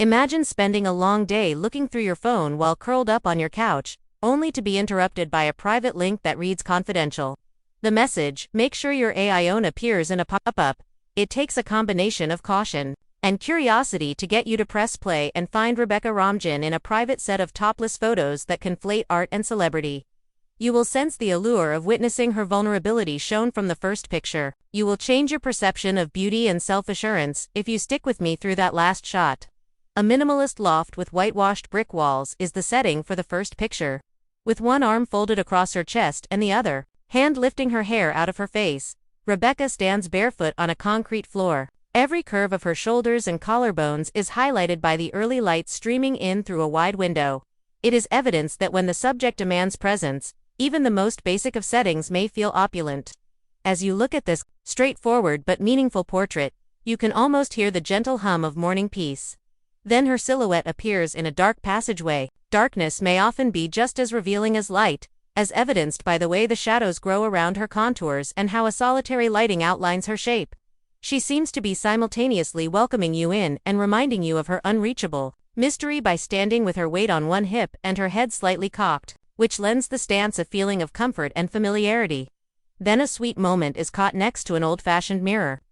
Imagine spending a long day looking through your phone while curled up on your couch, only to be interrupted by a private link that reads confidential. The message, "Make sure your AIone appears," in a pop-up. It takes a combination of caution and curiosity to get you to press play and find Rebecca Romijn in a private set of topless photos that conflate art and celebrity. You will sense the allure of witnessing her vulnerability shown from the first picture. You will change your perception of beauty and self-assurance if you stick with me through that last shot. A minimalist loft with whitewashed brick walls is the setting for the first picture. With one arm folded across her chest and the other hand lifting her hair out of her face, Rebecca stands barefoot on a concrete floor. Every curve of her shoulders and collarbones is highlighted by the early light streaming in through a wide window. It is evidence that when the subject demands presence, even the most basic of settings may feel opulent. As you look at this straightforward but meaningful portrait, you can almost hear the gentle hum of morning peace. Then her silhouette appears in a dark passageway. Darkness may often be just as revealing as light, as evidenced by the way the shadows grow around her contours and how a solitary lighting outlines her shape. She seems to be simultaneously welcoming you in and reminding you of her unreachable mystery by standing with her weight on one hip and her head slightly cocked, which lends the stance a feeling of comfort and familiarity. Then a sweet moment is caught next to an old-fashioned mirror.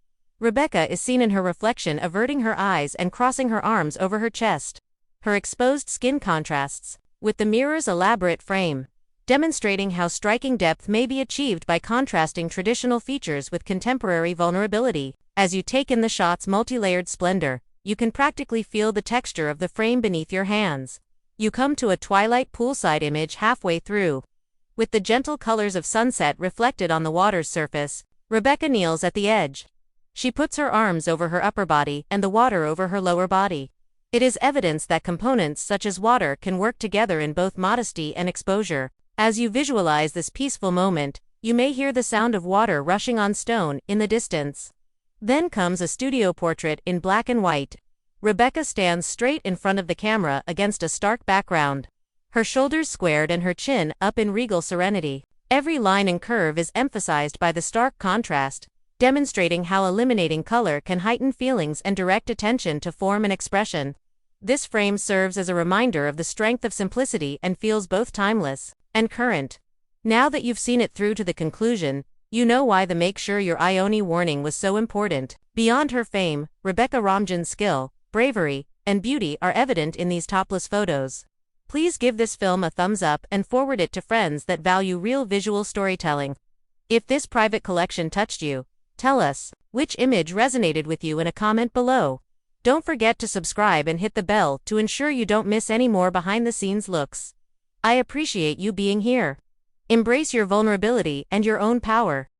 Rebecca is seen in her reflection averting her eyes and crossing her arms over her chest. Her exposed skin contrasts with the mirror's elaborate frame, demonstrating how striking depth may be achieved by contrasting traditional features with contemporary vulnerability. As you take in the shot's multi-layered splendor, you can practically feel the texture of the frame beneath your hands. You come to a twilight poolside image halfway through. With the gentle colors of sunset reflected on the water's surface, Rebecca kneels at the edge. She puts her arms over her upper body and the water over her lower body. It is evidence that components such as water can work together in both modesty and exposure. As you visualize this peaceful moment, you may hear the sound of water rushing on stone in the distance. Then comes a studio portrait in black and white. Rebecca stands straight in front of the camera against a stark background. Her shoulders squared and her chin up in regal serenity. Every line and curve is emphasized by the stark contrast, demonstrating how eliminating color can heighten feelings and direct attention to form and expression. This frame serves as a reminder of the strength of simplicity and feels both timeless and current. Now that you've seen it through to the conclusion, you know why the "make sure your AIone" warning was so important. Beyond her fame, Rebecca Romijn's skill, bravery, and beauty are evident in these topless photos. Please give this film a thumbs up and forward it to friends that value real visual storytelling. If this private collection touched you, tell us which image resonated with you in a comment below. Don't forget to subscribe and hit the bell to ensure you don't miss any more behind-the-scenes looks. I appreciate you being here. Embrace your vulnerability and your own power.